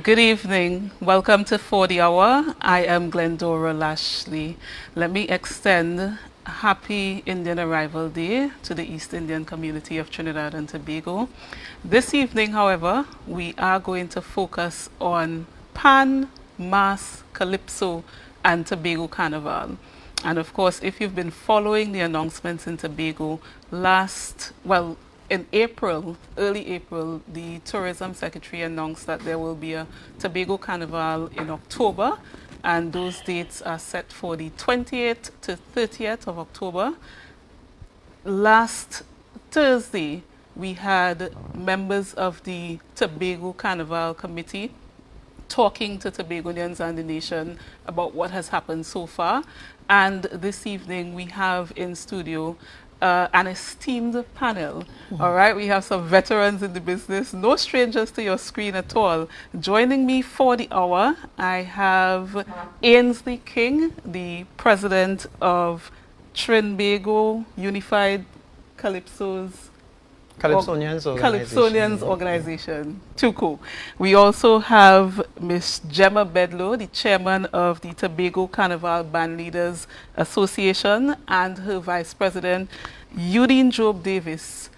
Good evening. Welcome to 40 Hour. I am Glendora Lashley. Let me extend a happy Indian Arrival Day to the East Indian community of Trinidad and Tobago. This evening, however, we are going to focus on Pan, Mas, Calypso, and Tobago Carnival. And of course, if you've been following the announcements in Tobago in April, early April, the Tourism Secretary announced that there will be a Tobago Carnival in October, and those dates are set for the 28th to 30th of October. Last Thursday, we had members of the Tobago Carnival Committee talking to Tobagonians and the nation about what has happened so far. And this evening, we have in studio an esteemed panel. All right, we have some veterans in the business, no strangers to your screen at all. Joining me for the hour, I have Ainsley King, the president of Trinbago Unified Calypsonians Organization, TUCO. We also have Miss Gemma Bedlow, the chairman of the Tobago Carnival Band Leaders Association, and her vice president, Eudine Job Davis.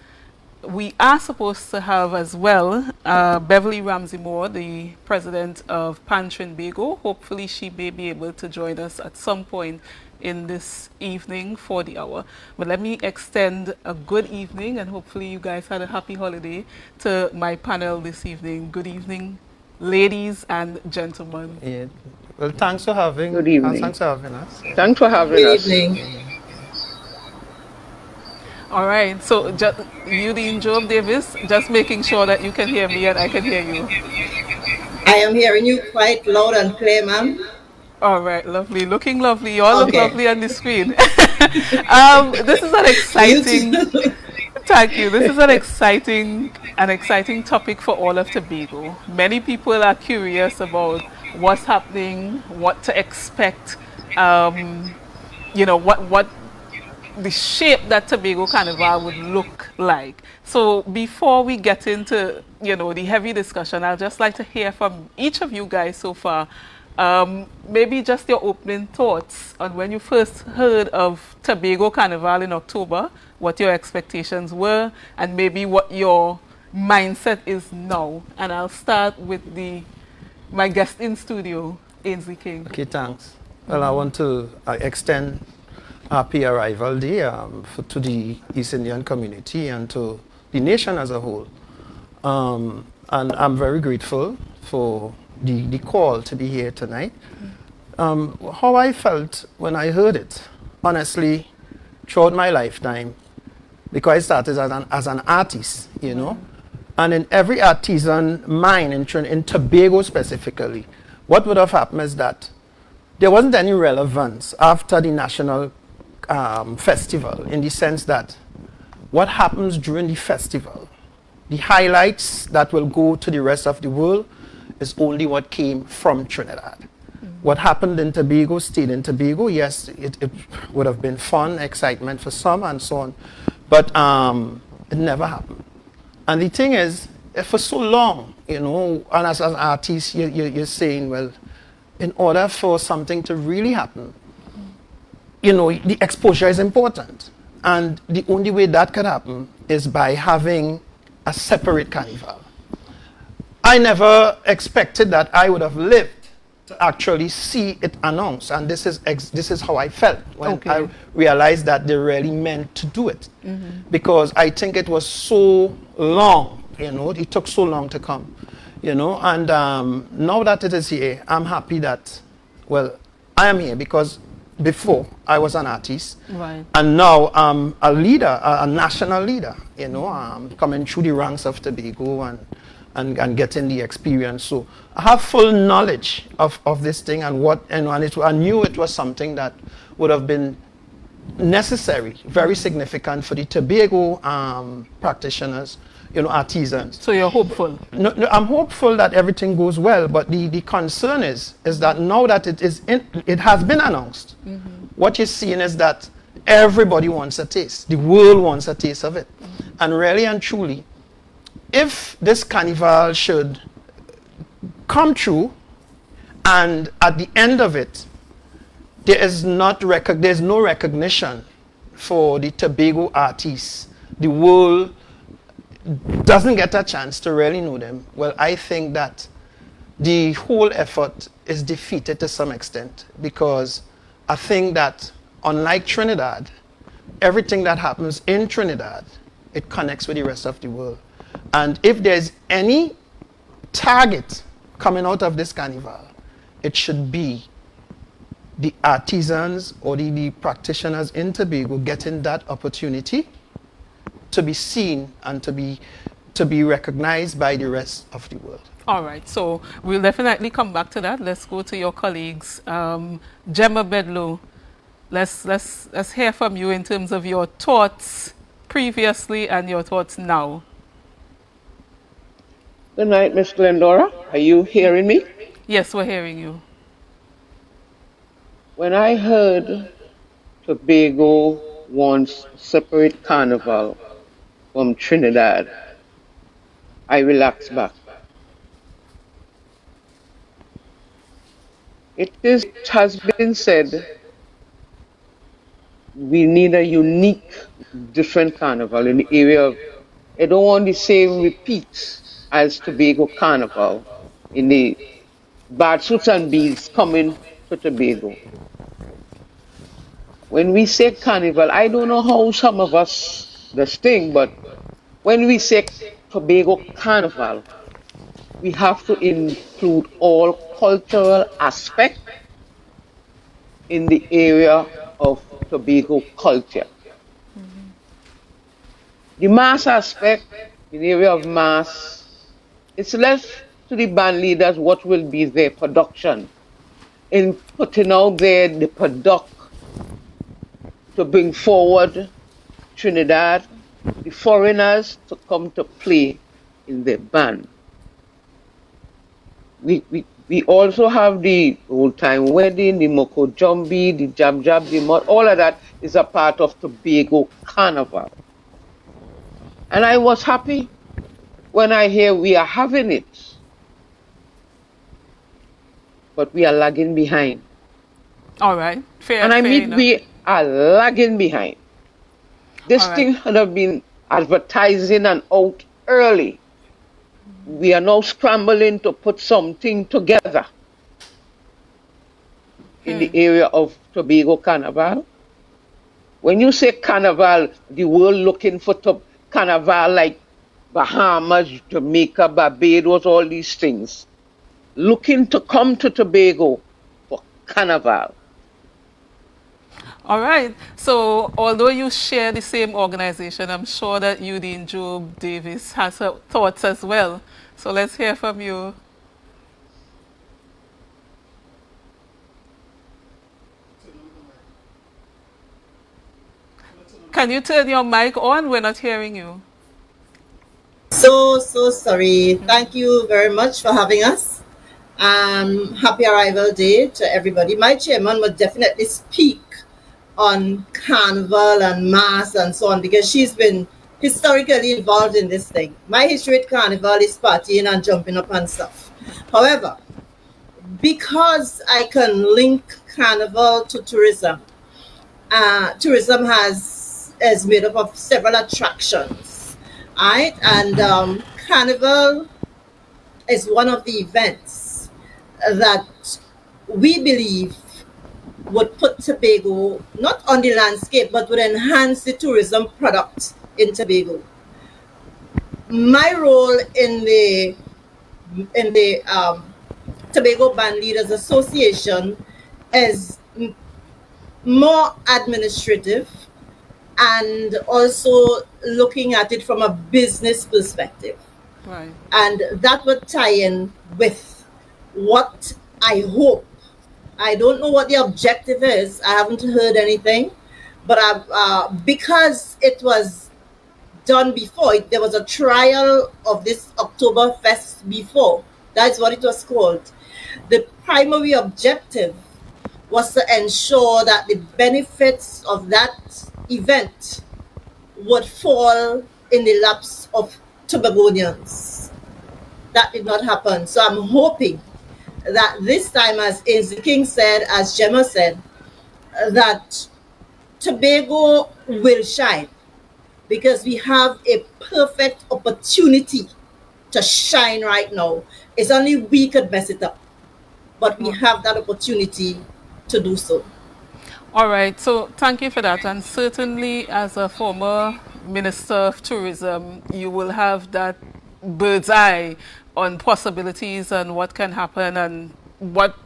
We are supposed to have as well Beverly Ramsey Moore, the president of Pan Trinbago. Hopefully she may be able to join us at some point in this evening for the hour. But let me extend a good evening, and hopefully you guys had a happy holiday, to my panel this evening. Good evening, ladies and gentlemen. Yeah. Well, thanks for having Good evening. Thanks for having us. Thanks for having Good us. evening. All right, so Eudine Job Davis, just making sure that you can hear me and I can hear you. I am hearing you quite loud and clear, ma'am. All right, lovely. Looking lovely. You all look Okay. lovely on the screen. This is an exciting... Thank you. This is an exciting topic for all of Tobago. Many people are curious about what's happening, what to expect, what the shape that Tobago Carnival would look like. So before we get into, the heavy discussion, I'd just like to hear from each of you guys so far. Maybe just your opening thoughts on when you first heard of Tobago Carnival in October, what your expectations were, and maybe what your mindset is now. And I'll start with my guest in studio, Ainsley King. Okay, thanks. Well, I want to extend happy arrival day to the East Indian community and to the nation as a whole. And I'm very grateful for the call to be here tonight. How I felt when I heard it, honestly, throughout my lifetime, because I started as an artist, and in every artisan mind in Tobago specifically, what would have happened is that there wasn't any relevance after the national festival, in the sense that what happens during the festival, the highlights that will go to the rest of the world, is only what came from Trinidad. What happened in Tobago stayed in Tobago. Yes, it would have been fun, excitement for some and so on, but it never happened. And the thing is, for so long, and as an artist, you're saying, well, in order for something to really happen, the exposure is important. And the only way that can happen is by having a separate carnival. I never expected that I would have lived to actually see it announced, and this is how I felt when I realized that they really meant to do it, because I think it was so long, it took so long to come, and now that it is here, I'm happy that, well, I am here because before I was an artist, Right. and now I'm a leader, a national leader, coming through the ranks of Tobago and getting the experience. So I have full knowledge of this thing and I knew it was something that would have been necessary, very significant for the Tobago practitioners, artisans. So you're hopeful? No, I'm hopeful that everything goes well, but the concern is that now that it has been announced, what you're seeing is that everybody wants a taste. The world wants a taste of it. And really and truly, if this carnival should come true, and at the end of it, there's no recognition for the Tobago artists. The world doesn't get a chance to really know them. Well, I think that the whole effort is defeated to some extent, because I think that unlike Trinidad, everything that happens in Trinidad, it connects with the rest of the world. And if there's any target coming out of this carnival, it should be the artisans or the practitioners in Tobago getting that opportunity to be seen and to be recognized by the rest of the world. All right, so we'll definitely come back to that. Let's go to your colleagues. Gemma Bedlow, let's hear from you in terms of your thoughts previously and your thoughts now. Good night, Miss Glendora. Are you hearing me? Yes, we're hearing you. When I heard Tobago wants separate carnival from Trinidad, I relaxed back. It has been said we need a unique, different carnival in the area of, I don't want the same repeats as Tobago Carnival in the bad suits and beads coming to Tobago. When we say carnival, I don't know how some of us distinct, but when we say Tobago Carnival, we have to include all cultural aspects in the area of Tobago culture. The mass aspect, in the area of mass, it's left to the band leaders what will be their production in putting out there the product to bring forward Trinidad, the foreigners to come to play in their band. We also have the old time wedding, the Moko Jumbi, the Jab Jab, the Mud, all of that is a part of Tobago Carnival. And I was happy when I hear we are having it, but we are lagging behind. All right, fair. And I fair mean, enough. we are lagging behind. This All right. thing had have been advertising and out early. We are now scrambling to put something together in the area of Tobago Carnival. When you say Carnival, the world looking for Carnival like Bahamas, Jamaica, Barbados, all these things. Looking to come to Tobago for Carnival. All right. So, although you share the same organization, I'm sure that Eugene Job Davis has her thoughts as well. So, let's hear from you. Can you turn your mic on? We're not hearing you. So sorry. Thank you very much for having us. Happy Arrival Day to everybody. My chairman would definitely speak on carnival and mass and so on, because she's been historically involved in this thing. My history with carnival is partying and jumping up and stuff. However, because I can link carnival to tourism, tourism is made up of several attractions, right? And carnival is one of the events that we believe would put Tobago not on the landscape, but would enhance the tourism product in Tobago. My role in the Tobago Band Leaders Association is more administrative and also looking at it from a business perspective. Right. And that would tie in with what I hope. I don't know what the objective is. I haven't heard anything. But because it was done before, there was a trial of this Oktoberfest before. That's what it was called. The primary objective was to ensure that the benefits of that event would fall in the laps of Tobagonians. that did not happen. So I'm hoping that this time, as Ainsley King said, as Gemma said, that Tobago will shine, because we have a perfect opportunity to shine right now. It's only we could mess it up, but we have that opportunity to do so. All right, so thank you for that. And certainly, as a former Minister of Tourism, you will have that bird's eye on possibilities and what can happen and what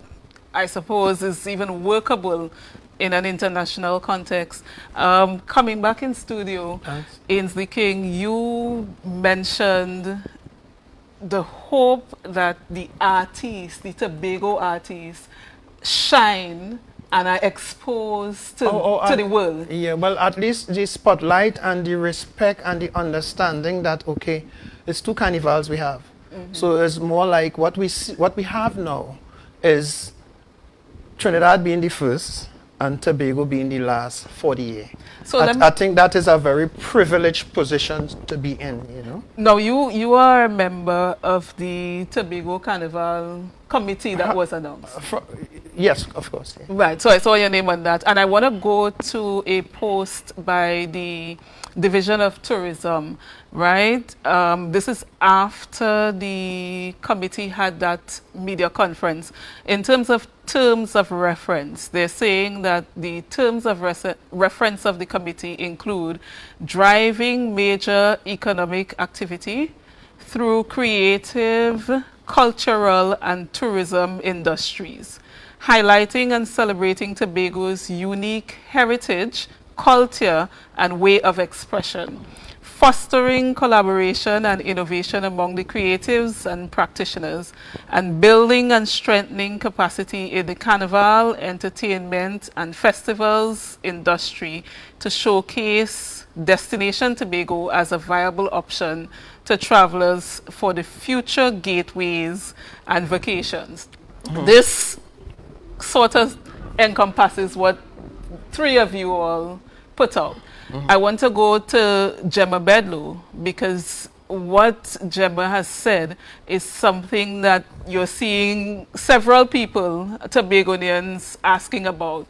I suppose is even workable in an international context. Coming back in studio, Thanks. Ainsley King, you mentioned the hope that the artists, the Tobago artists, shine and are exposed to, to the world. Yeah, well, at least the spotlight and the respect and the understanding that, okay, it's two carnivals we have. So it's more like what we see, what we have now is Trinidad being the first and Tobago being the last 40 years. So I think that is a very privileged position to be in, you know. now you are a member of the Tobago Carnival committee that was announced. Yes, of course. Yeah. Right, so I saw your name on that. And I want to go to a post by the Division of Tourism, right? This is after the committee had that media conference. In terms of reference, they're saying that the terms of reference of the committee include driving major economic activity through creative, cultural, and tourism industries, highlighting and celebrating Tobago's unique heritage, culture, and way of expression, fostering collaboration and innovation among the creatives and practitioners, and building and strengthening capacity in the carnival, entertainment, and festivals industry to showcase Destination Tobago as a viable option to travelers for the future gateways and vacations. This sort of encompasses what three of you all put out. I want to go to Gemma Bedlow, because what Gemma has said is something that you're seeing several people, Tobagonians, asking about.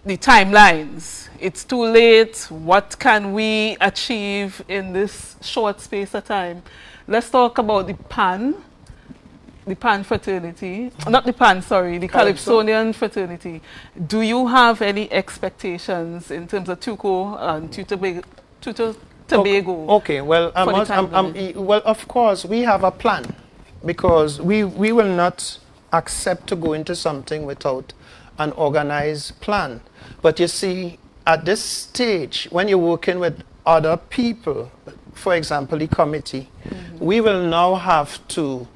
The timelines. It's too late. What can we achieve in this short space of time? Let's talk about the PAN fraternity, not the PAN, sorry, the Calypsonian fraternity. Do you have any expectations in terms of TUCO and Tobago? Okay, well, well, of course, we have a plan, because we will not accept to go into something without an organized plan. But you see, at this stage, when you're working with other people, for example, the committee, we will now have to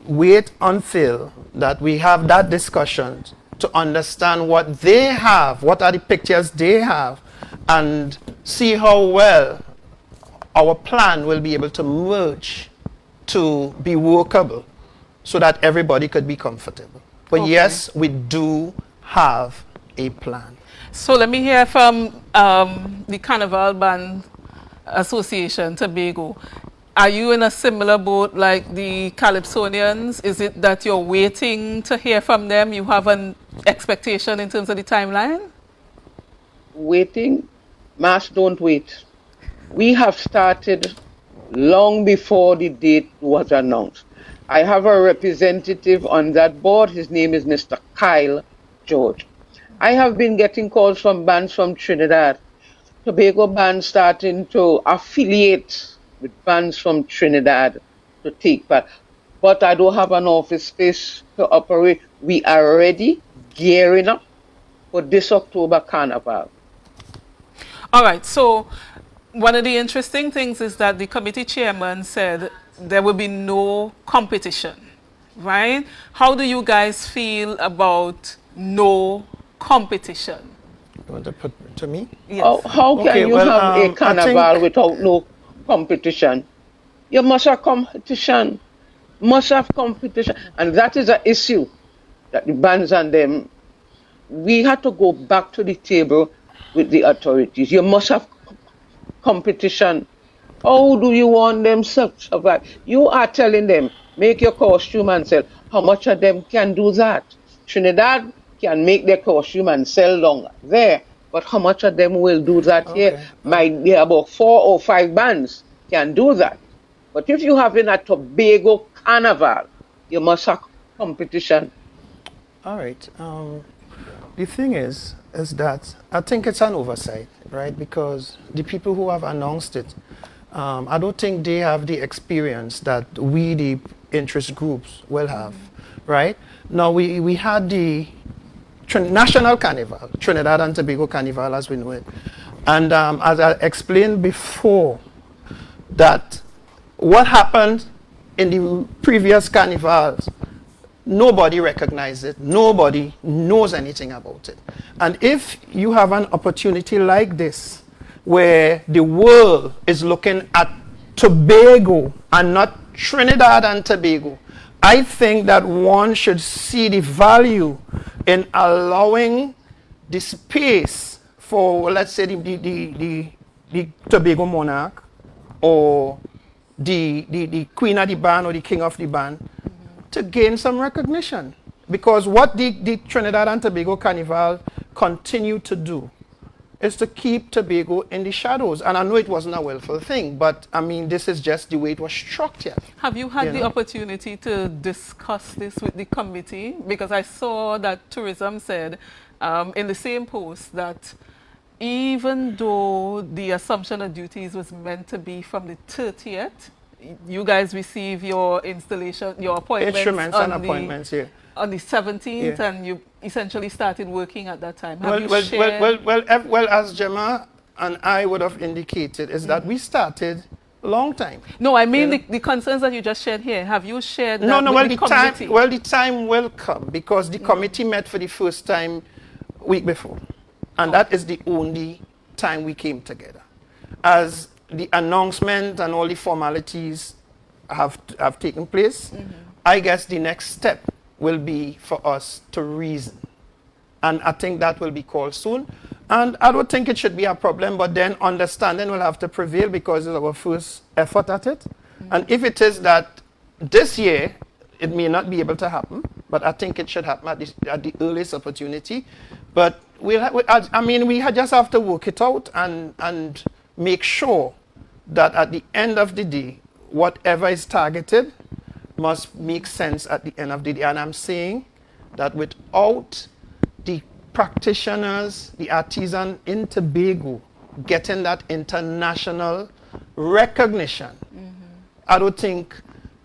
wait until that we have that discussion to understand what they have, what are the pictures they have, and see how well our plan will be able to merge to be workable so that everybody could be comfortable. But yes, we do have a plan. So let me hear from the Carnival Band Association, Tobago. Are you in a similar boat like the Calypsonians? Is it that you're waiting to hear from them? You have an expectation in terms of the timeline? Waiting? Mass don't wait. We have started long before the date was announced. I have a representative on that board. His name is Mr. Kyle George. I have been getting calls from bands from Trinidad, Tobago bands starting to affiliate with bands from Trinidad to take part. But I don't have an office space to operate. We are ready, gearing up for this October Carnival. All right, so one of the interesting things is that the committee chairman said there will be no competition, right? How do you guys feel about no competition? You want to put to me? Yes. How can you have a carnival without no competition? You must have competition. Must have competition. And that is an issue that the bands and them, we had to go back to the table with the authorities. You must have competition How do you want them to survive? You are telling them, make your costume and sell. How much of them can do that? Trinidad can make their costume and sell down there, but how much of them will do that here? Okay. Might be about 4 or 5 bands can do that. But if you have in a Tobago carnival, you must have competition. All right. The thing is that I think it's an oversight, right? Because the people who have announced it, I don't think they have the experience that we, the interest groups, will have, right? Now, we had the National Carnival, Trinidad and Tobago Carnival as we know it. And as I explained before, that what happened in the previous carnivals, nobody recognized it. Nobody knows anything about it. And if you have an opportunity like this, where the world is looking at Tobago and not Trinidad and Tobago, I think that one should see the value in allowing the space for, let's say, the Tobago monarch or the queen of the band or the king of the band to gain some recognition. Because what the Trinidad and Tobago Carnival continue to do is to keep Tobago in the shadows. And I know it wasn't a willful thing, but I mean, this is just the way it was structured. Have you had You the know? opportunity to discuss this with the committee? Because I saw that tourism said in the same post that even though the assumption of duties was meant to be from the 30th, you guys receive your installation, your appointments Instruments on and appointments, yeah. on the 17th, Yeah. and you essentially started working at that time. Have Well, you well, shared? well, as Gemma and I would have indicated, is that we started a long time. No, I mean You know? the concerns that you just shared here. Have you shared that No, no, with well, the the time, committee? well, the time will come because the committee met for the first time week before. And that is the only time we came together. As the announcement and all the formalities have taken place, I guess the next step will be for us to reason. And I think that will be called soon. And I don't think it should be a problem, but then understanding will have to prevail because it's our first effort at it. And if it is that this year, it may not be able to happen, but I think it should happen at the earliest opportunity. But I mean, we just have to work it out and make sure that at the end of the day, whatever is targeted must make sense at the end of the day. And I'm saying that without the practitioners, the artisan in Tobago getting that international recognition, I don't think,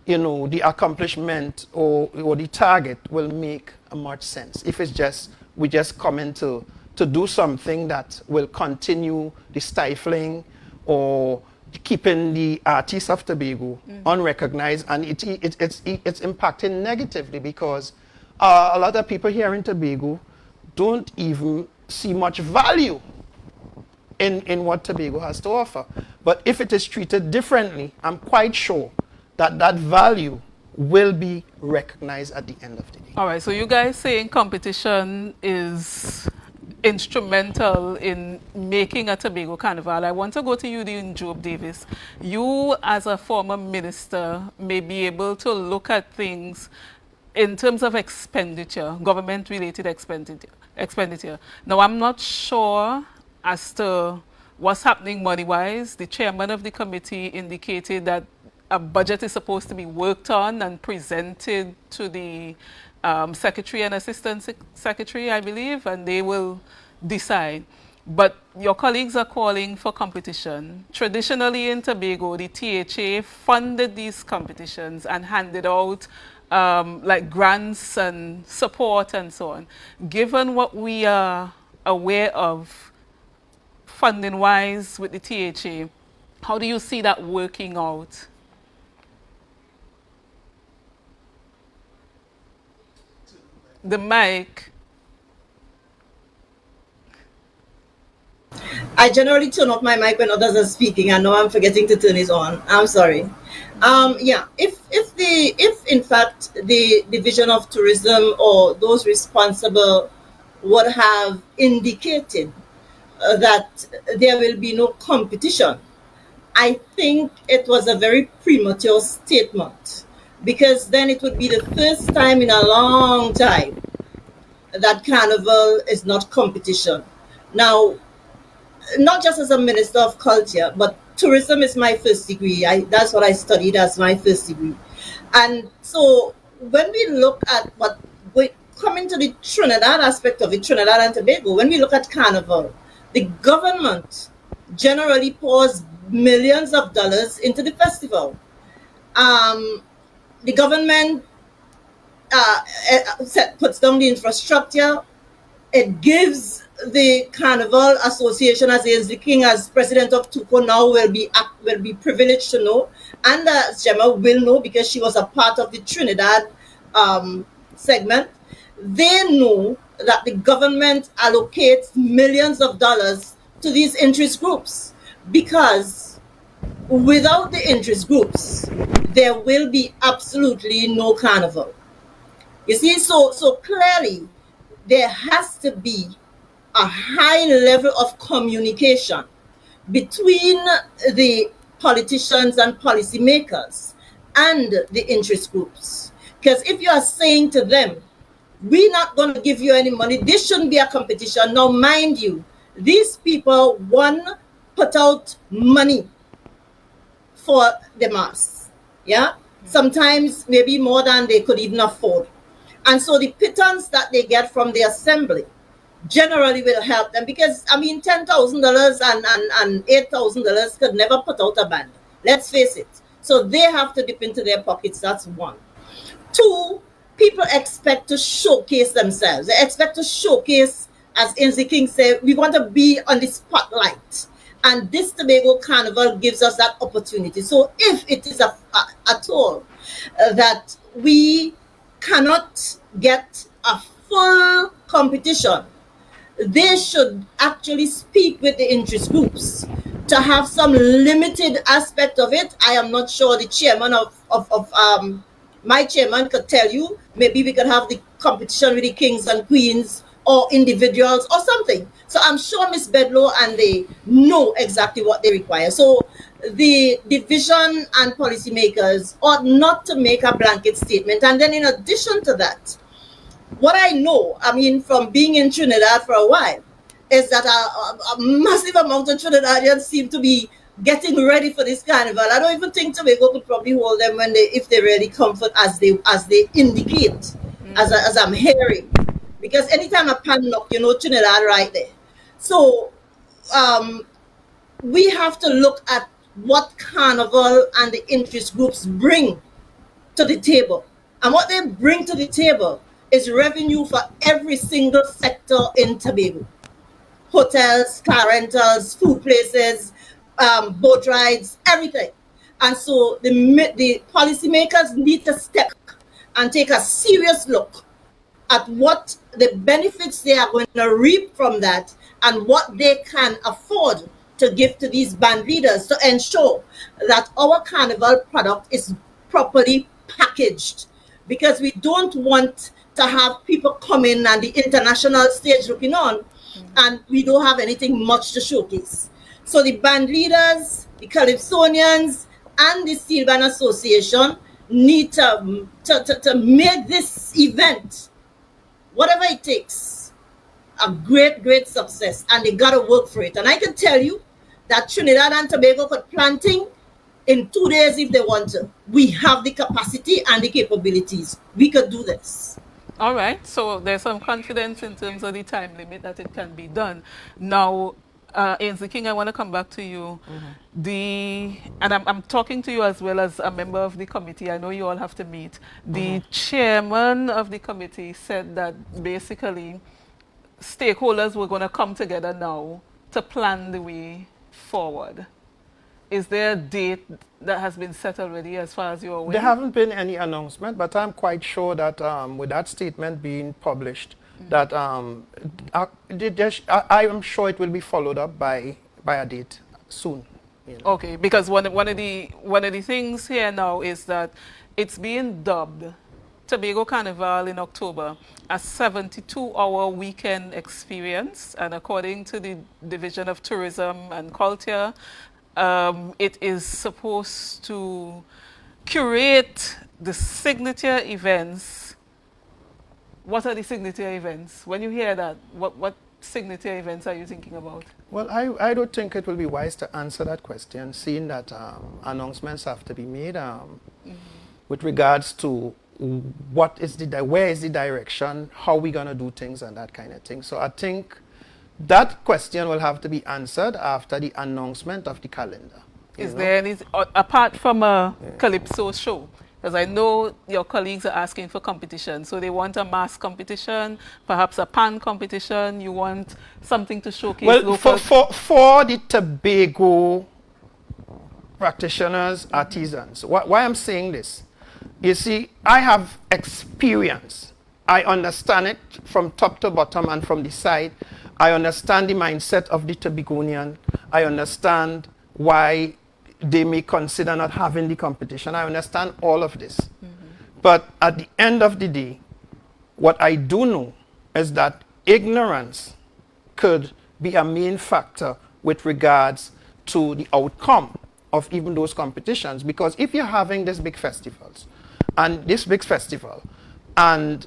you know, the accomplishment or the target will make much sense. If it's just, we just come in to do something that will continue the stifling or keeping the artists of Tobago unrecognized, and it's impacting negatively because a lot of people here in Tobago don't even see much value in what Tobago has to offer. But if it is treated differently, I'm quite sure that that value will be recognized at the end of the day. All right, so you guys saying competition is instrumental in making a Tobago Carnival. I want to go to you, Dean Job Davis. You, as a former minister, may be able to look at things in terms of expenditure, government-related expenditure. Now, I'm not sure as to what's happening money-wise. The chairman of the committee indicated that a budget is supposed to be worked on and presented to the secretary and assistant secretary, I believe, and they will decide. But your colleagues are calling for competition. Traditionally in Tobago, the THA funded these competitions and handed out like grants and support and so on. Given what we are aware of funding-wise with the THA, how do you see that working out? The mic. I generally turn off my mic when others are speaking. I know I'm forgetting to turn it on. I'm sorry. Yeah, if in fact the Division of Tourism or those responsible would have indicated that there will be no competition, I think it was a very premature statement, because then it would be the first time in a long time that carnival is not competition. Now, not just as a minister of culture, but tourism is my first degree. That's what I studied as my first degree. And so when we look at coming to the Trinidad aspect of it, Trinidad and Tobago, when we look at carnival, the government generally pours millions of dollars into the festival. The government puts down the infrastructure. It gives the Carnival Association, as Ainsley King, as president of TUCO now, will be privileged to know, and Gemma will know because she was a part of the Trinidad segment. They know that the government allocates millions of dollars to these interest groups, because without the interest groups, there will be absolutely no carnival. You see, so clearly there has to be a high level of communication between the politicians and policymakers and the interest groups. Because if you are saying to them, we're not going to give you any money, this shouldn't be a competition. Now, mind you, these people, one, put out money for the mass. Yeah? Sometimes maybe more than they could even afford. And so the pittance that they get from the assembly generally will help them, because I mean $10,000 and $8,000 could never put out a band. Let's face it. So they have to dip into their pockets. That's one. Two, people expect to showcase themselves. They expect to showcase, as Ainsley King said, we want to be on the spotlight. And this Tobago Carnival gives us that opportunity. So if it is at all that we cannot get a full competition, they should actually speak with the interest groups to have some limited aspect of it. I am not sure the chairman of my chairman could tell you. Maybe we could have the competition with the kings and queens or individuals or something. So I'm sure Ms. Bedlow and they know exactly what they require. So the division and policymakers ought not to make a blanket statement. And then in addition to that, what I know, I mean, from being in Trinidad for a while, is that a massive amount of Trinidadians seem to be getting ready for this carnival. I don't even think Tobago could probably hold them if they really comfort as they indicate, as I'm hearing. Because anytime a pan knock, you know Trinidad right there. So we have to look at what carnival and the interest groups bring to the table. And what they bring to the table is revenue for every single sector in Tobago. Hotels, car rentals, food places, boat rides, everything. And so the policymakers need to step and take a serious look at what the benefits they are going to reap from that and what they can afford to give to these band leaders to ensure that our carnival product is properly packaged. Because we don't want to have people come in and the international stage looking on and we don't have anything much to showcase. So the band leaders, the Calypsonians, and the Steel Band Association need to make this event, whatever it takes, a great, great success. And they got to work for it. And I can tell you that Trinidad and Tobago could planting in 2 days if they want to. We have the capacity and the capabilities. We could do this. All right, so there's some confidence in terms of the time limit that it can be done. Now, Ainsley King, I want to come back to you. And I'm talking to you as well as a member of the committee. I know you all have to meet. The chairman of the committee said that basically stakeholders were going to come together now to plan the way forward. Is there a date that has been set already as far as you're aware? There haven't been any announcement, but I'm quite sure that with that statement being published, that I am sure it will be followed up by a date soon. You know. Okay, because one of the things here now is that it's being dubbed Tobago Carnival in October a 72-hour weekend experience, and according to the Division of Tourism and Culture, it is supposed to curate the signature events. What are the signature events? When you hear that, what signature events are you thinking about? Well, I don't think it will be wise to answer that question, seeing that announcements have to be made with regards to where is the direction, how we going to do things and that kind of thing. So I think that question will have to be answered after the announcement of the calendar. Is there any, apart from a Calypso show, because I know your colleagues are asking for competition, so they want a mass competition, perhaps a pan competition, you want something to showcase well, for the Tobago practitioners, artisans, why I'm saying this, you see, I have experience. I understand it from top to bottom and from the side. I understand the mindset of the Tobagonian. I understand why they may consider not having the competition. I understand all of this. But at the end of the day, what I do know is that ignorance could be a main factor with regards to the outcome of even those competitions. Because if you're having these big festivals, and this big festival, and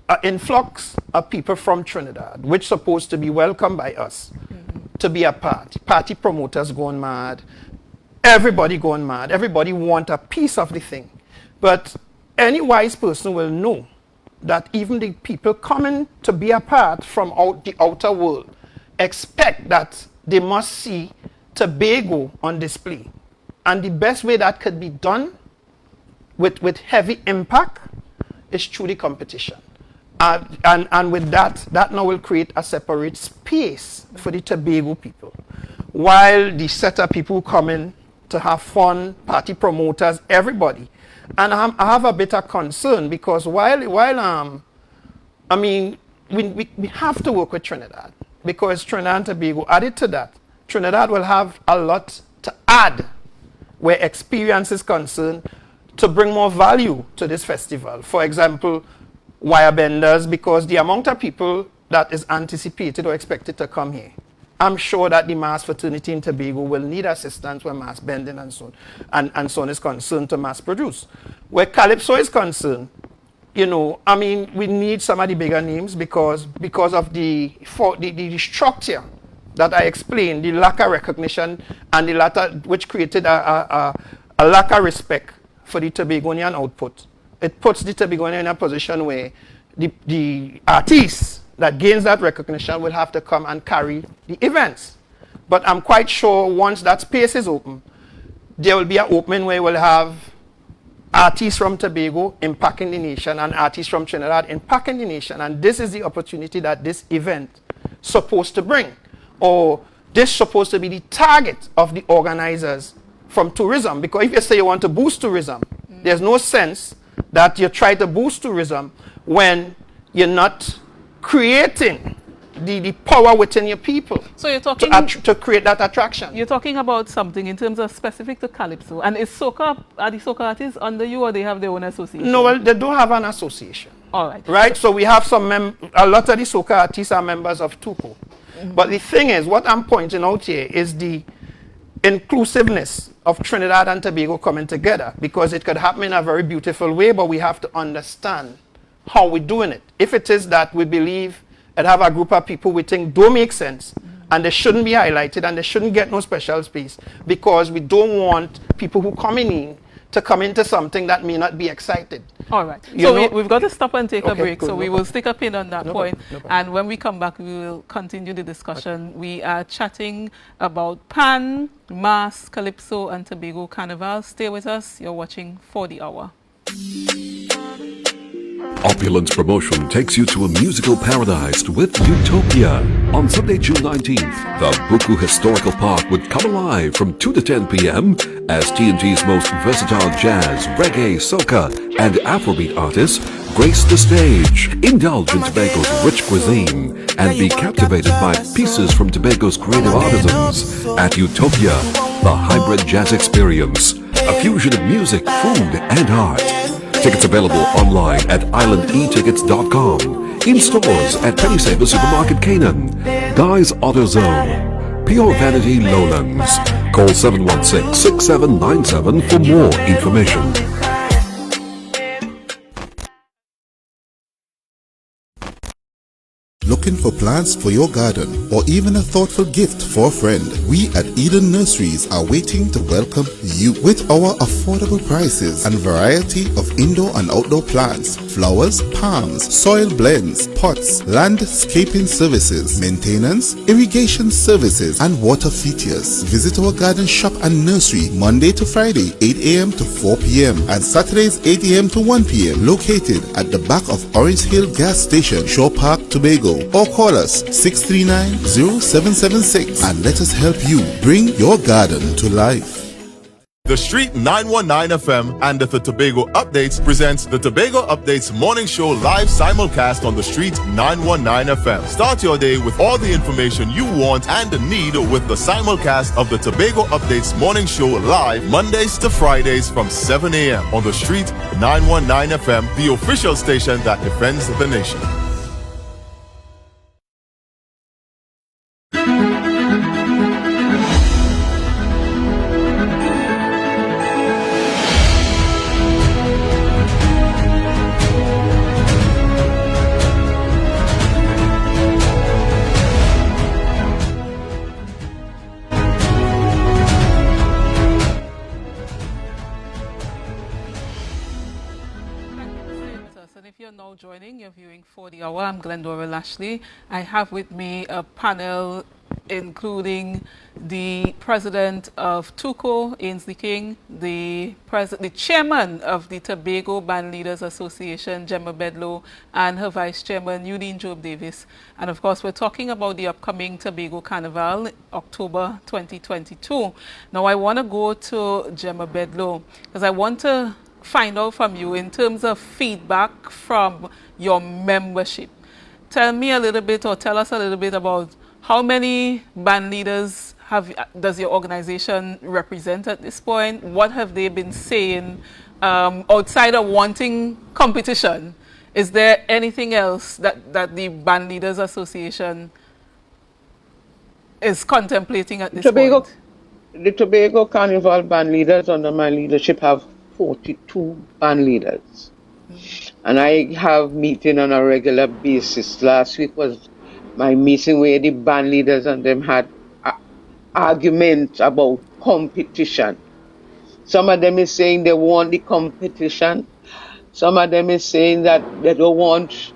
an influx of people from Trinidad, which supposed to be welcomed by us, to be a party promoters going mad, everybody going mad, everybody want a piece of the thing. But any wise person will know that even the people coming to be a part from the outer world expect that they must see Tobago on display. And the best way that could be done with heavy impact is through the competition. And with that now will create a separate space for the Tobago people. While the setup people come in to have fun, party promoters, everybody. And I have a bit of concern because while I mean, we have to work with Trinidad because Trinidad and Tobago, added to that, Trinidad will have a lot to add where experience is concerned to bring more value to this festival. For example, wire benders, because the amount of people that is anticipated or expected to come here, I'm sure that the mass fraternity in Tobago will need assistance where mass bending and so on is concerned to mass produce. Where Calypso is concerned, you know, I mean, we need some of the bigger names because of the structure that I explained, the lack of recognition and the latter, which created a lack of respect for the Tobagonian output. It puts the Tobagonian in a position where the artists that gains that recognition will have to come and carry the events. But I'm quite sure once that space is open, there will be an opening where we'll have artists from Tobago impacting the nation and artists from Trinidad impacting the nation. And this is the opportunity that this event is supposed to bring. Or this is supposed to be the target of the organizers from tourism. Because if you say you want to boost tourism, there's no sense that you try to boost tourism when you're not creating the power within your people. So you're talking to create that attraction. You're talking about something in terms of specific to Calypso. And is soca, are the soca artists under you or they have their own association? No, well, they do have an association. All right. Right? So we have a lot of the soca artists are members of TUCO. But the thing is, what I'm pointing out here is the inclusiveness of Trinidad and Tobago coming together, because it could happen in a very beautiful way, but we have to understand how we're doing it. If it is that we believe and have a group of people we think don't make sense and they shouldn't be highlighted and they shouldn't get no special space, because we don't want people who coming in to come into something that may not be excited. All right. So we've got to stop and take a break. Good, so we will stick a pin on that point. No problem. And when we come back, we will continue the discussion. Okay. We are chatting about Pan, Mass, Calypso, and Tobago Carnival. Stay with us. You're watching For the Hour. Opulence Promotion takes you to a musical paradise with Utopia. On Sunday, June 19th, the Buku Historical Park would come alive from 2 to 10 p.m. as TNT's most versatile jazz, reggae, soca, and Afrobeat artists grace the stage. Indulge in Tobago's rich cuisine and be captivated by pieces from Tobago's creative artisans at Utopia, the hybrid jazz experience, a fusion of music, food, and art. Tickets available online at islandetickets.com, in stores at Penny Saver Supermarket Canaan, Guy's AutoZone, Pure Vanity Lowlands, Call 716-6797 for more information. Looking for plants for your garden or even a thoughtful gift for a friend? We at Eden Nurseries are waiting to welcome you with our affordable prices and variety of indoor and outdoor plants, flowers, palms, soil blends, pots, landscaping services, maintenance, irrigation services, and water features. Visit our garden shop and nursery Monday to Friday 8 a.m. to 4 p.m. and Saturdays 8 a.m. to 1 p.m. located at the back of Orange Hill Gas Station, Shore Park, Tobago. Or call us 639-0776 and let us help you bring your garden to life. The Street 919 FM and the Tobago Updates presents the Tobago Updates Morning Show live simulcast on the Street 919 FM. Start your day with all the information you want and need with the simulcast of the Tobago Updates Morning Show live Mondays to Fridays from 7 a.m. on the Street 919 FM, the official station that defends the nation. Now joining, you're viewing For the Hour. I'm Glendora Lashley. I have with me a panel including the president of TUCO, Ainsley King, the chairman of the Tobago Band Leaders Association, Gemma Bedlow, and her vice chairman, Eugene Job Davis. And of course, we're talking about the upcoming Tobago Carnival, October 2022. Now, I want to go to Gemma Bedlow because I want to find out from you in terms of feedback from your membership. Tell me a little bit, or tell us a little bit about how many band leaders does your organization represent at this point? What have they been saying outside of wanting competition? Is there anything else that the Band Leaders Association is contemplating at this point? The Tobago Carnival band leaders under my leadership have 42 band leaders. And I have meeting on a regular basis. Last week was my meeting where the band leaders and them had arguments about competition. Some of them is saying they want the competition. Some of them is saying that they don't want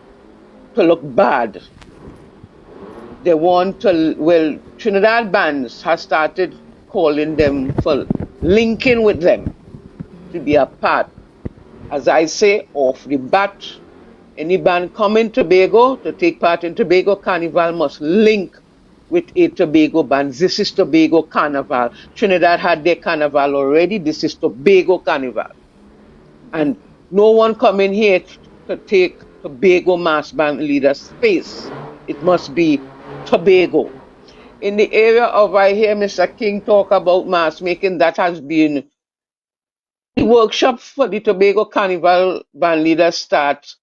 to look bad. They want to, well, Trinidad bands have started calling them for linking with them to be a part. As I say, off the bat, any band coming to Tobago to take part in Tobago Carnival must link with a Tobago band. This is Tobago Carnival. Trinidad had their carnival already. This is Tobago Carnival. And no one coming here to take Tobago mass band leader space. It must be Tobago. In the area of, I hear Mr. King talk about mass making, that has been the workshop for the Tobago Carnival band leaders start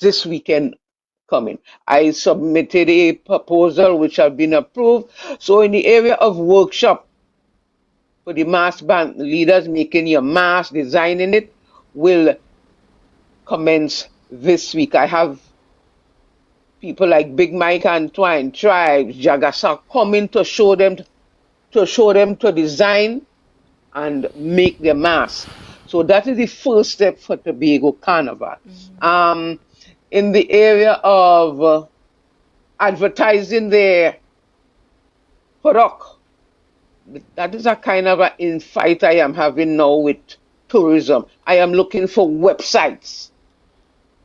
this weekend coming. I submitted a proposal which has been approved. So in the area of workshop for the mass band leaders, making your mass, designing it, will commence this week. I have people like Big Mike and Twine, Tribes, Jagasa coming to show them to design and make the mask. So that is the first step for Tobago Carnival. In the area of advertising their product, that is a kind of an infight I am having now with tourism. I am looking for websites.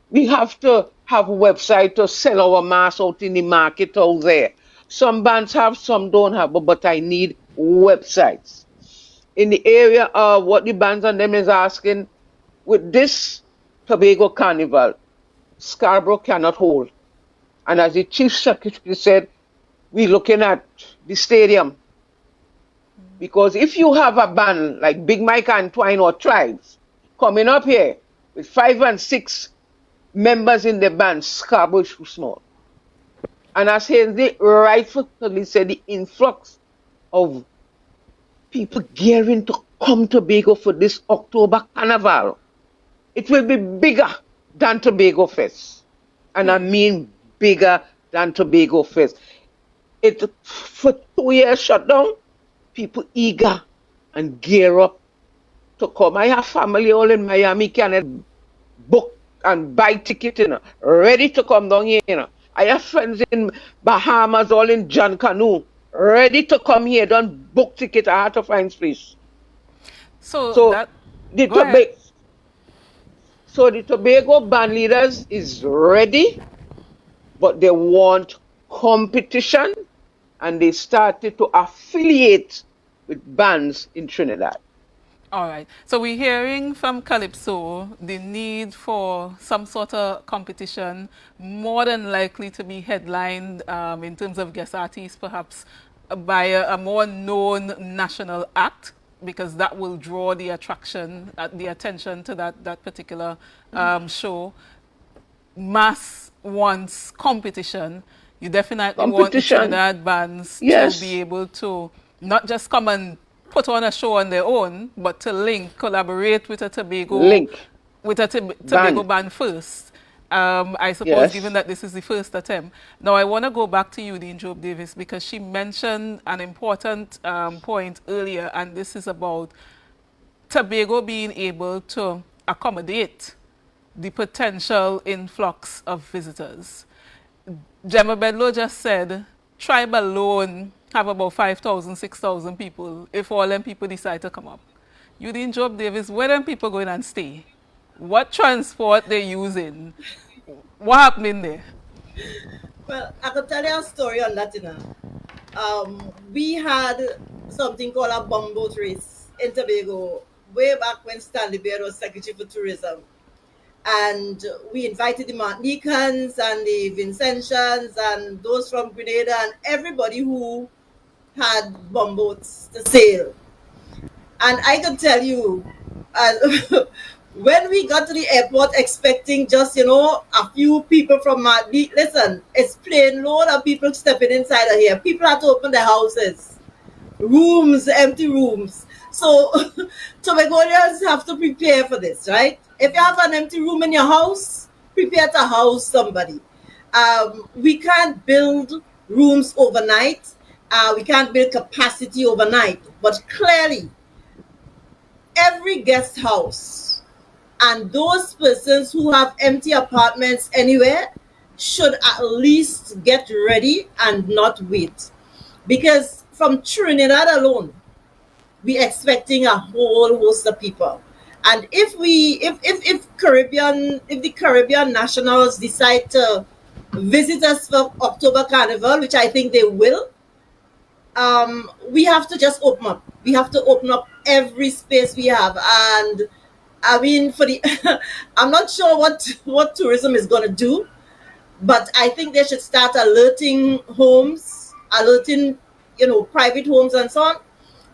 We have to have a website to sell our mask out in the market out there. Some bands have, some don't have, but I need websites. In the area of what the bands and them is asking, with this Tobago Carnival, Scarborough cannot hold. And as the Chief Secretary said, we're looking at the stadium. Because if you have a band like Big Mike and Twine or Tribes coming up here with 5 and 6 members in the band, Scarborough is too small. And as Hazy rightfully said, the influx of people gearing to come to Tobago for this October Carnival. It will be bigger than Tobago Fest. And I mean bigger than Tobago Fest. It for 2 years shut down, people eager and gear up to come. I have family all in Miami can book and buy ticket, ready to come down here. I have friends in Bahamas, all in John Canoe, ready to come here, don't book ticket at Heart of Hines Place. So that, go ahead. So the Tobago band leaders is ready, but they want competition, and they started to affiliate with bands in Trinidad. All right. So we're hearing from Calypso the need for some sort of competition, more than likely to be headlined in terms of guest artists, perhaps by a more known national act, because that will draw the attraction, the attention to that particular show. Mass wants competition. You definitely want the Trinidad bands to be able to not just come and put on a show on their own, but to collaborate with a Tobago band first. I suppose, given that this is the first attempt. Now, I want to go back to Eudine Job Davis, because she mentioned an important point earlier, and this is about Tobago being able to accommodate the potential influx of visitors. Gemma Bedlow just said, Tribe alone have about 5,000, 6,000 people if all them people decide to come up. Eudine Job Davis, where them people going and stay? What transport they using? What happening there? Well, I could tell you a story on that, we had something called a bumboat race in Tobago way back when Stanley Baird was Secretary for Tourism. And we invited the Martinicans and the Vincentians and those from Grenada and everybody who had bumboats to sail. And I can tell you, when we got to the airport expecting just, a few people from Martinique, listen, it's plain load of people stepping inside of here. People had to open their houses, rooms, empty rooms. So Tobagonians have to prepare for this, right? If you have an empty room in your house, prepare to house somebody. We can't build rooms overnight. We can't build capacity overnight. But clearly, every guest house and those persons who have empty apartments anywhere should at least get ready and not wait. Because from Trinidad alone, we're expecting a whole host of people. And if the Caribbean nationals decide to visit us for October Carnival, which I think they will, we have to just open up. We have to open up every space we have. And I mean, I'm not sure what tourism is going to do, but I think they should start alerting homes, private homes and so on,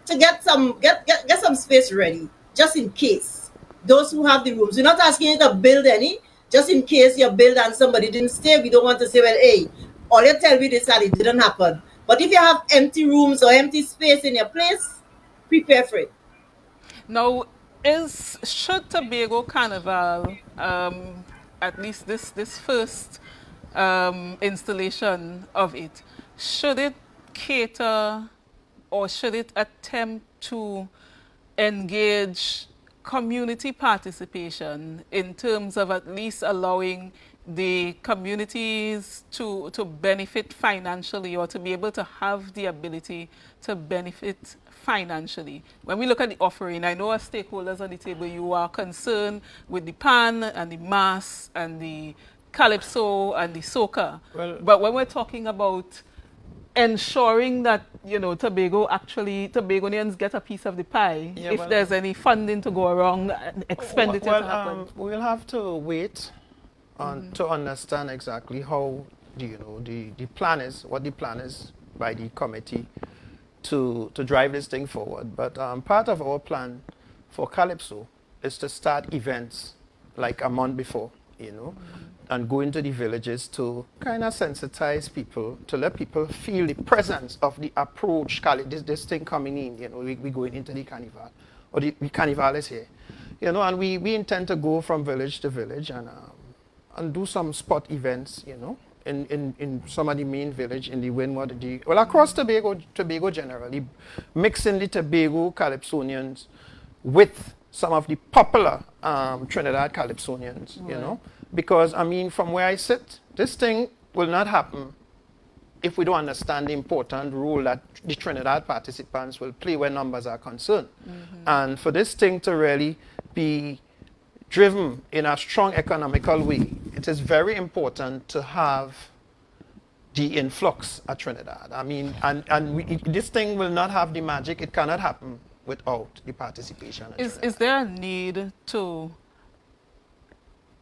to get some space ready, just in case. Those who have the rooms. We're not asking you to build any, just in case you build and somebody didn't stay. We don't want to say, well, hey, all you tell me is that it didn't happen. But if you have empty rooms or empty space in your place, prepare for it. Now, should Tobago Carnival, at least this first installation of it, should it cater or should it attempt to engage community participation in terms of at least allowing the communities to benefit financially, or to be able to have the ability to benefit financially? When we look at the offering, I know as stakeholders on the table, you are concerned with the PAN and the MAS and the Calypso and the Soca. Well, but when we're talking about ensuring that, Tobagonians get a piece of the pie, there's any funding to go around, expenditure to happen. We'll have to wait to understand exactly how, the plan is, what the plan is by the committee to drive this thing forward. But part of our plan for Calypso is to start events like a month before, you know, and go into the villages to kind of sensitize people, to let people feel the presence of the approach, call it this thing coming in, you know, we going into the carnival, or the carnival is here, you know, and we intend to go from village to village and do some spot events, you know, in some of the main village in the Windward, well, across Tobago generally, mixing the Tobago Calypsonians with some of the popular Trinidad Calypsonians, you know, because, I mean, from where I sit, this thing will not happen if we don't understand the important role that the Trinidad participants will play where numbers are concerned. And for this thing to really be driven in a strong economical way, it is very important to have the influx at Trinidad. I mean, this thing will not have the magic. It cannot happen without the participation. Is there a need to,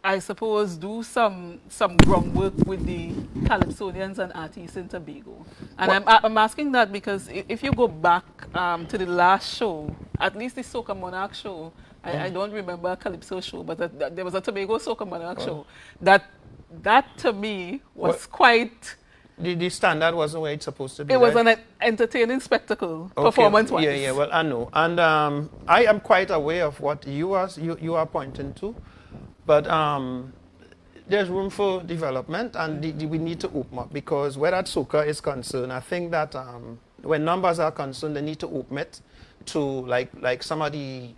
I suppose, do some groundwork with the Calypsonians and artists in Tobago? And I'm asking that because if you go back to the last show, at least the Soca Monarch show, I don't remember a Calypso show, but there was a Tobago Soca Monarch show. That to me was quite... The standard wasn't where it's supposed to be. It was an entertaining spectacle, performance-wise. Yeah, well, I know. And I am quite aware of what you are pointing to. But there's room for development, and we need to open up, because where that soca is concerned, I think that when numbers are concerned, they need to open it to like some of the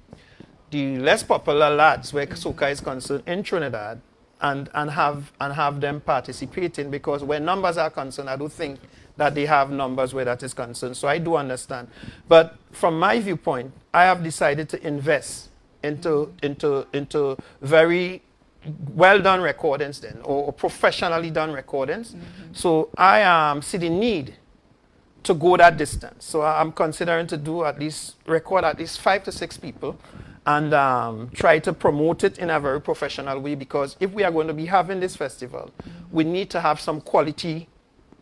less popular lads where soca is concerned in Trinidad, and have them participating, because when numbers are concerned, I do think that they have numbers where that is concerned. So I do understand. But from my viewpoint, I have decided to invest into very well done recordings then, or professionally done recordings. So I see the need to go that distance. So I'm considering to record at least 5 to 6 people, and try to promote it in a very professional way, because if we are going to be having this festival, we need to have some quality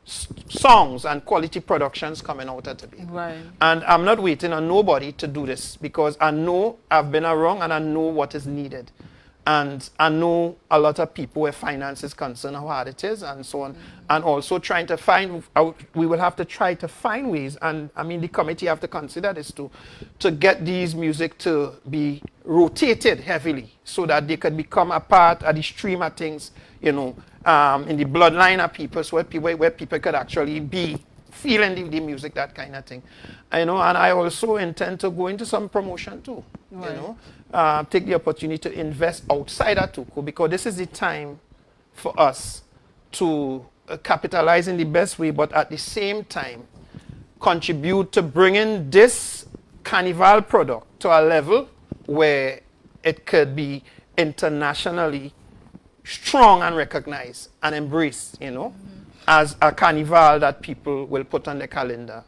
songs and quality productions coming out at Tobago. Right. And I'm not waiting on nobody to do this, because I know I've been around and I know what is needed. And I know a lot of people where finance is concerned, how hard it is, and so on. And also trying to find out, we will have to try to find ways, and I mean the committee have to consider this too, to get these music to be rotated heavily, so that they could become a part of the stream of things, you know, in the bloodline of people, so where people could actually be feeling the music, that kind of thing. You know, and I also intend to go into some promotion too, you know. Take the opportunity to invest outside of Tuku, because this is the time for us to capitalize in the best way, but at the same time contribute to bringing this carnival product to a level where it could be internationally strong and recognized and embraced, you know, as a carnival that people will put on their calendar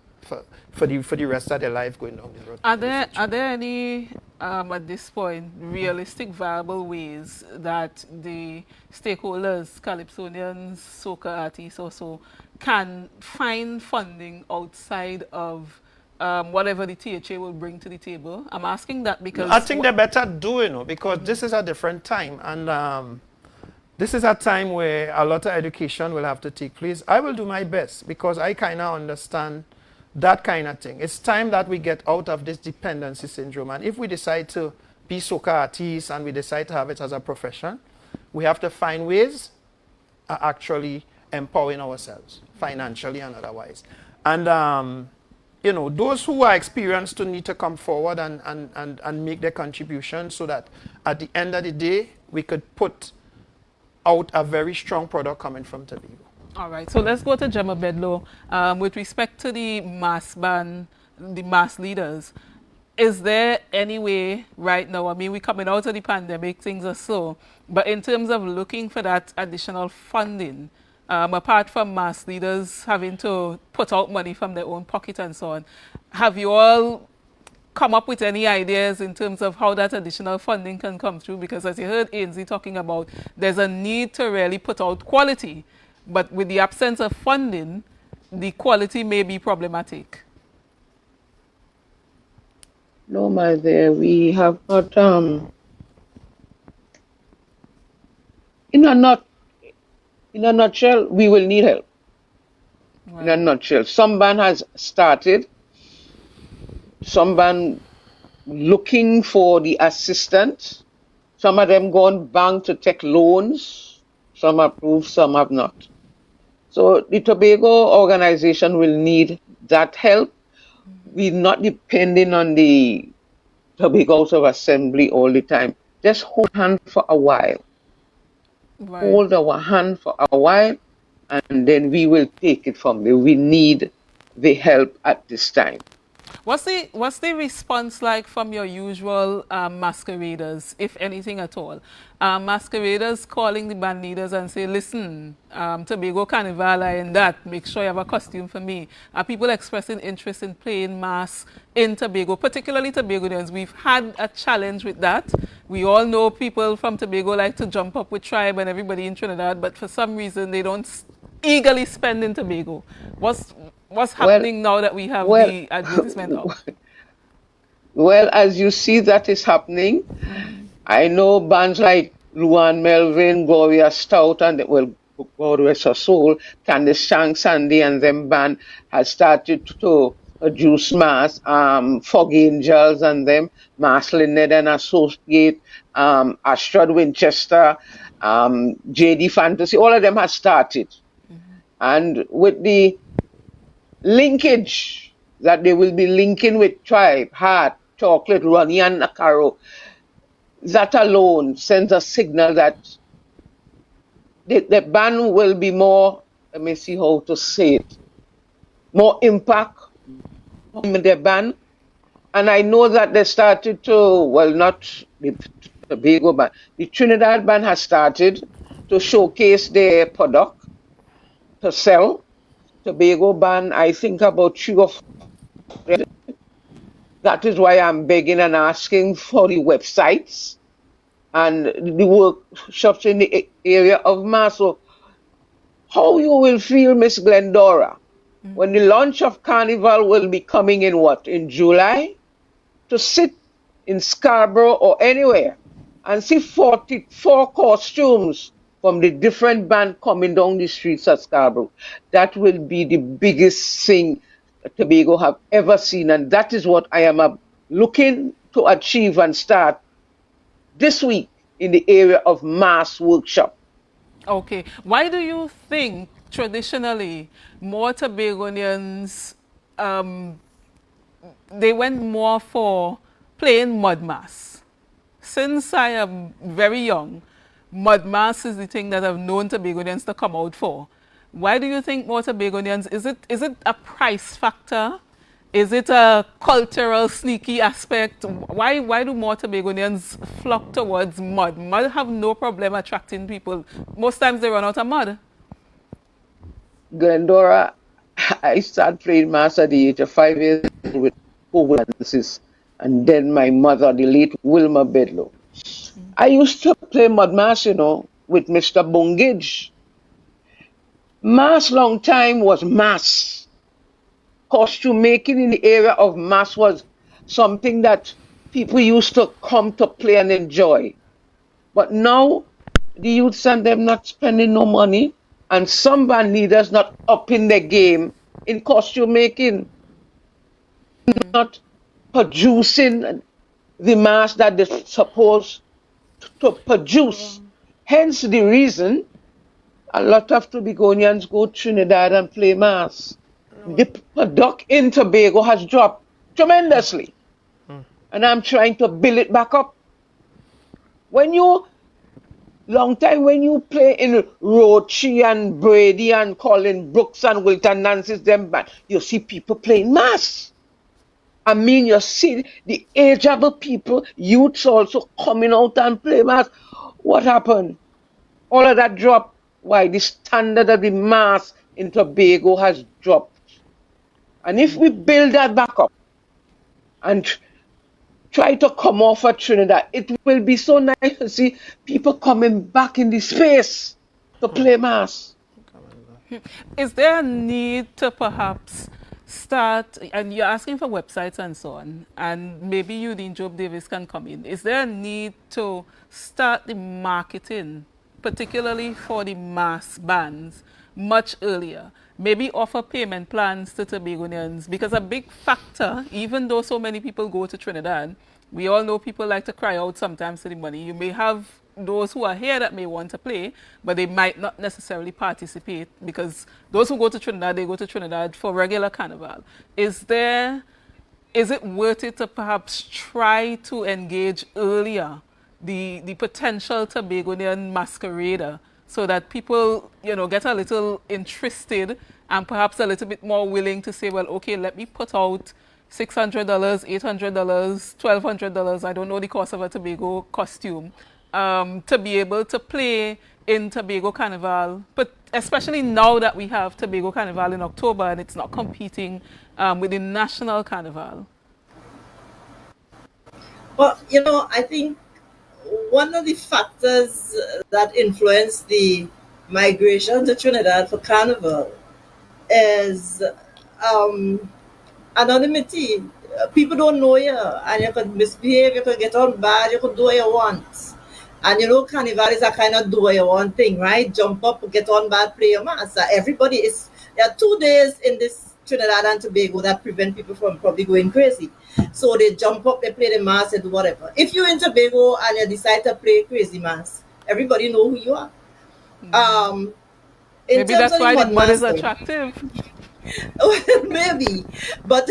for the rest of their life going down the road. Are there any, at this point, realistic, viable ways that the stakeholders, Calypsonians, soca artists also, can find funding outside of whatever the THA will bring to the table? I'm asking that because... I think they better do, you know, because this is a different time, and this is a time where a lot of education will have to take place. I will do my best, because I kind of understand that kind of thing. It's time that we get out of this dependency syndrome. And if we decide to be soca artists and we decide to have it as a profession, we have to find ways of actually empowering ourselves, financially and otherwise. And, you know, those who are experienced to need to come forward and make their contribution, so that at the end of the day, we could put out a very strong product coming from Tobago. All right, so let's go to Gemma Bedlow. With respect to the mass band, the mass leaders, is there any way right now, I mean, we're coming out of the pandemic, things are slow, but in terms of looking for that additional funding, apart from mass leaders having to put out money from their own pocket and so on, have you all come up with any ideas in terms of how that additional funding can come through? Because as you heard Ainsley talking about, there's a need to really put out quality. But with the absence of funding, the quality may be problematic. No, my dear, we have got in a nutshell, we will need help. In a nutshell, some band has started, some band looking for the assistant. Some of them gone bank to take loans. Some approved, some have not. So the Tobago organization will need that help. We're not depending on the Tobago House of Assembly all the time. Just hold hand for a while. Right. Hold our hand for a while, and then we will take it from there. We need the help at this time. What's the response like from your usual masqueraders, if anything at all? Masqueraders calling the band leaders and say, listen, Tobago Carnival and that, make sure you have a costume for me. Are people expressing interest in playing mass in Tobago, particularly Tobagoans? We've had a challenge with that. We all know people from Tobago like to jump up with Tribe and everybody in Trinidad, but for some reason they don't eagerly spend in Tobago. What's happening now that we have the advertisement out? Well, as you see that is happening, I know bands like Luan Melvin, Gloria Stout, and God rest her soul, Candice Shank, Sandy, and them band has started to produce mass. Fog Angels and them, Mass Lynette and Associate, Astrad Winchester, JD Fantasy, all of them have started. And with the linkage that they will be linking with Tribe, Heart, Chocolate, Ronnie, and Nakaro, that alone sends a signal that the band will be more, let me see how to say it, more impact on the band. And I know that they started to, well, not the Tobago band, the Trinidad band has started to showcase their product to sell. Tobago band, I think about 3 or 4. That is why I'm begging and asking for the websites and the workshops in the area of mass. So how you will feel, Miss Glendora, when the launch of Carnival will be coming in what? In July? To sit in Scarborough or anywhere and see 44 costumes from the different band coming down the streets of Scarborough. That will be the biggest thing Tobago have ever seen, and that is what I am looking to achieve and start this week in the area of mass workshop. Okay. Why do you think traditionally more Tobagoans they went more for playing mud mass? Since I am very young, mud mass is the thing that I've known Tobagoans to come out for. Why do you think more Tobagoans, is it a price factor? Is it a cultural sneaky aspect? Why do more Tobagoans flock towards mud? Mud have no problem attracting people. Most times they run out of mud. Glendora, I started playing mass at the age of 5 years with over dances. And then my mother, the late Wilma Bedlow. I used to play mud mass, with Mr. Bungage. Mass long time was mass. Costume making in the area of mass was something that people used to come to play and enjoy. But now, the youths and them not spending no money, and some band leaders not upping their game in costume making, not producing the mass that they're supposed to produce. Hence the reason a lot of Tobagonians go to Trinidad and play mass. The product in Tobago has dropped tremendously. And I'm trying to build it back up. Long time when you play in Rochi and Brady and Colin Brooks and Wilton Nancy's them band, you see people playing mass. I mean, you see the ageable people, youths also coming out and play mass. What happened? All of that dropped. Why? The standard of the mass in Tobago has dropped. And if we build that back up and try to come off at Trinidad, it will be so nice to see people coming back in the space to play mass. Is there a need to perhaps start, and you're asking for websites and so on, and maybe you, Dean Job Davis, can come in. Is there a need to start the marketing particularly for the mass bands, much earlier. Maybe offer payment plans to Tobagonians, because a big factor, even though so many people go to Trinidad, we all know people like to cry out sometimes for the money. You may have those who are here that may want to play, but they might not necessarily participate, because those who go to Trinidad, they go to Trinidad for regular carnival. Is it worth it to perhaps try to engage earlier the potential Tobagonian masquerader, so that people, get a little interested and perhaps a little bit more willing to say, well, okay, let me put out $600, $800, $1,200, I don't know the cost of a Tobago costume, to be able to play in Tobago Carnival, but especially now that we have Tobago Carnival in October and it's not competing with the National Carnival. Well, I think one of the factors that influence the migration to Trinidad for Carnival is anonymity. People don't know you, and you could misbehave, you could get on bad, you could do what you want. And Carnival is a kind of do what you want thing, right? Jump up, get on bad, play your mass. There are 2 days in this Trinidad and Tobago that prevent people from probably going crazy. So they jump up, they play the mass, they do whatever. If you're in Tobago and you decide to play crazy mass, everybody know who you are. Maybe that's why the mud is attractive. Maybe, but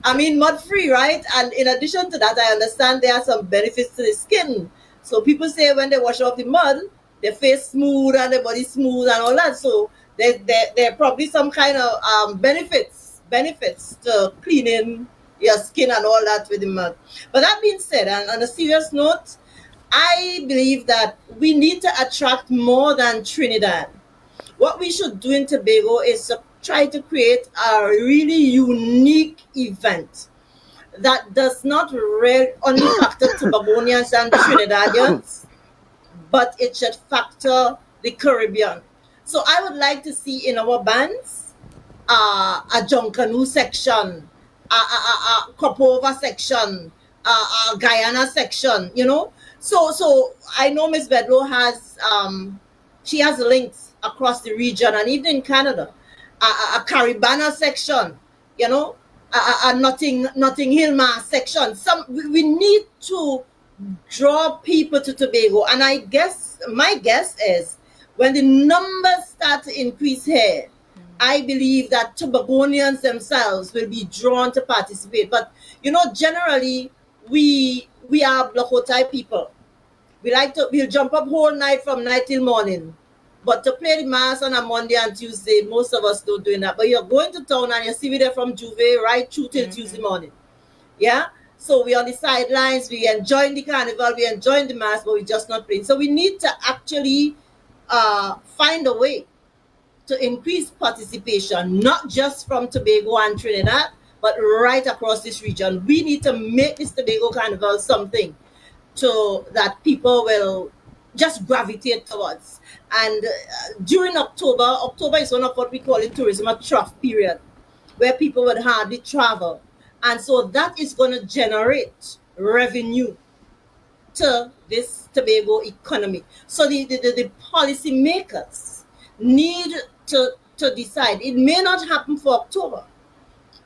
mud free, right? And in addition to that, I understand there are some benefits to the skin. So people say when they wash off the mud, their face smooth and their body smooth and all that. So there are probably some kind of benefits to cleaning your skin and all that with the mud. But that being said, and on a serious note, I believe that we need to attract more than Trinidad. What we should do in Tobago is to try to create a really unique event that does not only factor Tobagonians and Trinidadians, but it should factor the Caribbean. So I would like to see in our bands a Joncanoe section, a Copova section, a Guyana section, So I know Miss Bedlow has, she has links across the region and even in Canada, a Caribana section, a Notting Hill Mass section. We need to draw people to Tobago, and my guess is when the numbers start to increase here, I believe that Tobagonians themselves will be drawn to participate. But generally we are Blocotai people. We'll jump up whole night from night till morning. But to play the mass on a Monday and Tuesday, most of us don't do that. But you're going to town and you see me there from Juve right through till Tuesday morning. Yeah? So we're on the sidelines, we enjoying the carnival, we enjoying the mass, but we're just not playing. So we need to actually find a way to increase participation, not just from Tobago and Trinidad, but right across this region. We need to make this Tobago Carnival something so that people will just gravitate towards. And during October is one of what we call in tourism a trough period, where people would hardly travel. And so that is going to generate revenue to this Tobago economy. So the policy makers need to decide. It may not happen for October,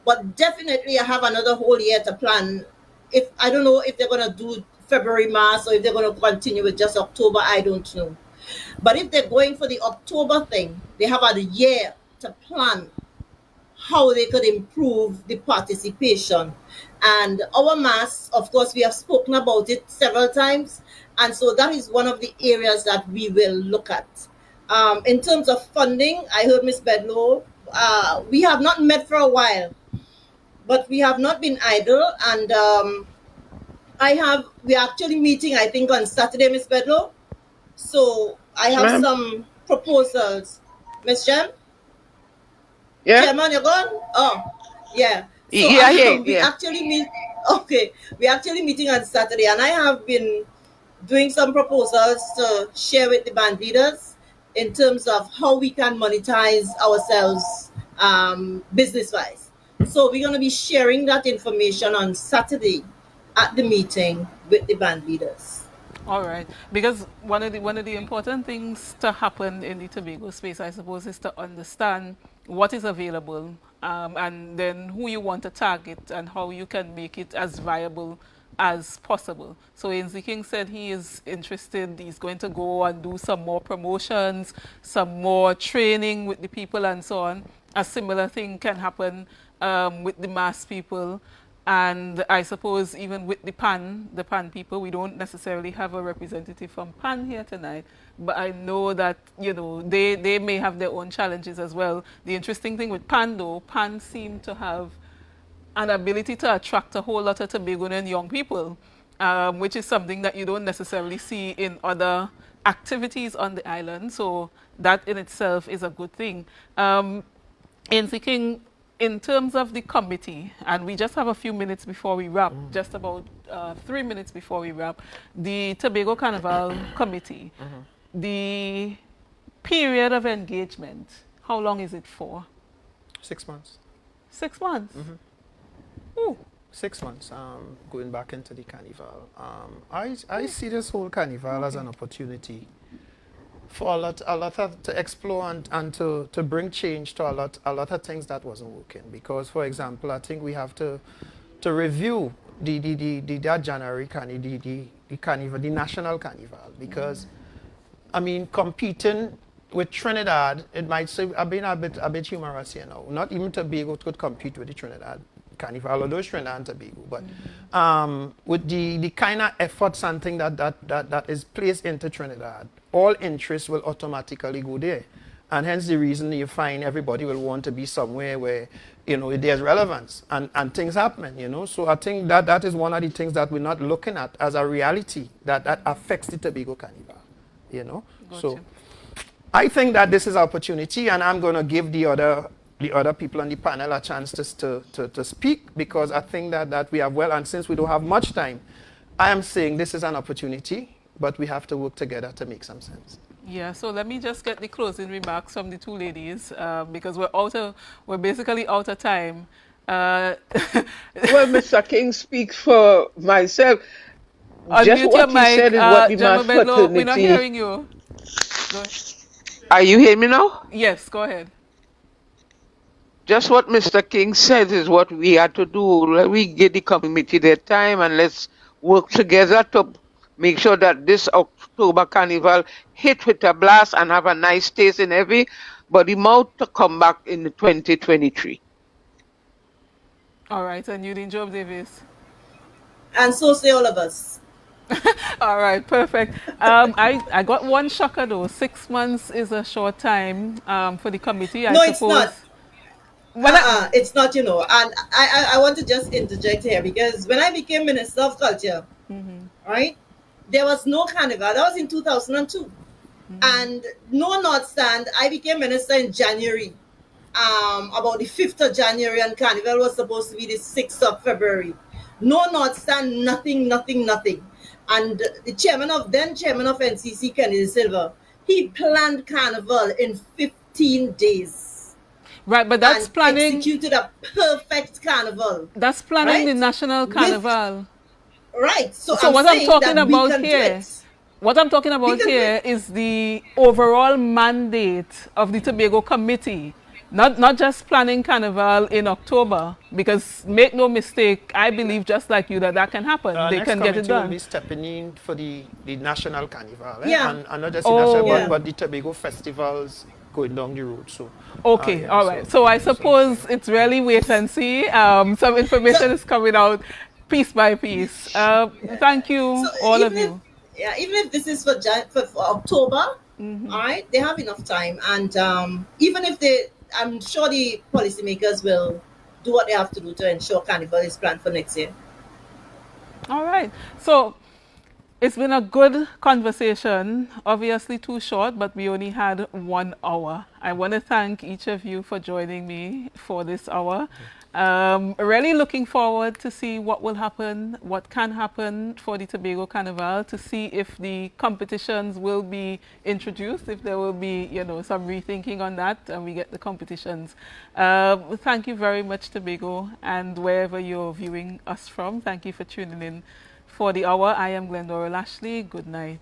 but definitely I have another whole year to plan. I don't know if they're going to do February mass or if they're going to continue with just October, I don't know. But if they're going for the October thing, they have a year to plan how they could improve the participation. And our mass, of course, we have spoken about it several times. And so that is one of the areas that we will look at. In terms of funding, I heard Ms. Bedlow, we have not met for a while, but we have not been idle. And we're actually meeting, I think, on Saturday, Ms. Bedlow. So I have some proposals. Ms. Jem? Yeah. Chairman, you're gone? Oh, yeah. So we're actually meeting on Saturday, and I have been doing some proposals to share with the band leaders in terms of how we can monetize ourselves business-wise. So we're going to be sharing that information on Saturday at the meeting with the band leaders. All right, because one of the important things to happen in the Tobago space, I suppose, is to understand what is available, and then who you want to target and how you can make it as viable as possible. So Ainsley King said he is interested. He's going to go and do some more promotions, some more training with the people, and so on. A similar thing can happen with the mass people. And I suppose even with the PAN people, we don't necessarily have a representative from PAN here tonight, but I know that, you know, they may have their own challenges as well. The interesting thing with PAN though, PAN seem to have an ability to attract a whole lot of Tobagoan young people, which is something that you don't necessarily see in other activities on the island. So that in itself is a good thing. In thinking, in terms of the committee, and we just have a few minutes before we wrap, just about 3 minutes before we wrap, the Tobago Carnival Committee, the period of engagement, how long is it for? 6 months. 6 months? Ooh. 6 months, going back into the carnival. I see this whole carnival as an opportunity for a lot to explore and to bring change to a lot of things that wasn't working. Because, for example, I think we have to review that January the carnival, the national carnival, because I mean, competing with Trinidad, it might say I've been a bit humorous here now. Not even Tobago could compete with the Trinidad carnival, although it's Trinidad and Tobago, but with the kind of efforts and thing that is placed into Trinidad, all interest will automatically go there. And hence the reason you find everybody will want to be somewhere where, you know, there's relevance and things happening, you know. So I think that is one of the things that we're not looking at as a reality that affects the Tobago carnival, you know. Gotcha. So I think that this is an opportunity, and I'm going to give the other people on the panel a chance to speak, because I think that we have, well, and since we don't have much time, I am saying this is an opportunity, but we have to work together to make some sense. Yeah, so let me just get the closing remarks from the two ladies, because we're basically out of time. Well, Mr. King speaks for myself. Just Unmute what your he mic, said is what the Gemma mass Bedlow, we're not fraternity. hearing you. Go ahead. Are you hearing me now? Yes, go ahead. Just what Mr. King said is what we had to do. We give the committee their time, and let's work together to make sure that this October Carnival hit with a blast and have a nice taste in everybody's mouth to come back in 2023. All right, and you, Job Davis. And so say all of us. All right, perfect. I got one shocker though. 6 months is a short time for the committee, I No, suppose. it's not. Well, It's not, you know. And I want to just interject here, because when I became Minister of Culture, right, there was no carnival. That was in 2002. And no North Stand, I became Minister in January. About the 5th of January, and carnival was supposed to be the 6th of February. No North Stand, nothing. And the chairman of NCC, Kennedy Silva, he planned carnival in 15 days. right, but that's and planning. Executed a perfect carnival. That's planning the right? national carnival. Right. So what I'm saying talking that we about can do here, it. what I'm talking about can do here is the overall mandate of the Tobago Committee. Not just planning carnival in October, because make no mistake, I believe just like you that can happen. They Next can get it committee will done. be stepping in for the national carnival, Yeah. and not just the national, Yeah. but the Tobago festivals going down the road. So Okay, yeah, all right. So I suppose it's really wait and see. Some information is coming out piece by piece. Thank you, So all of even you. even if this is for October, all right, they have enough time. And even if I'm sure the policymakers will do what they have to do to ensure carnival is planned for next year. All right. So it's been a good conversation. Obviously too short, but we only had 1 hour. I want to thank each of you for joining me for this hour. Really looking forward to see what will happen, what can happen for the Tobago Carnival, to see if the competitions will be introduced, if there will be, you know, some rethinking on that, and we get the competitions. Thank you very much, Tobago, and wherever you're viewing us from, thank you for tuning in For the hour, I am Glendora Lashley. Good night.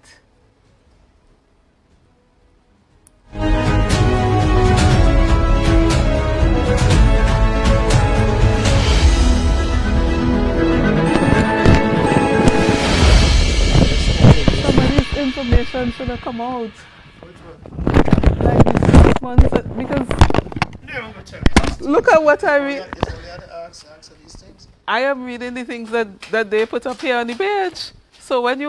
Some of this information should have come out. Like these 6 months, because look at what I read. I am reading the things that they put up here on the page. So when you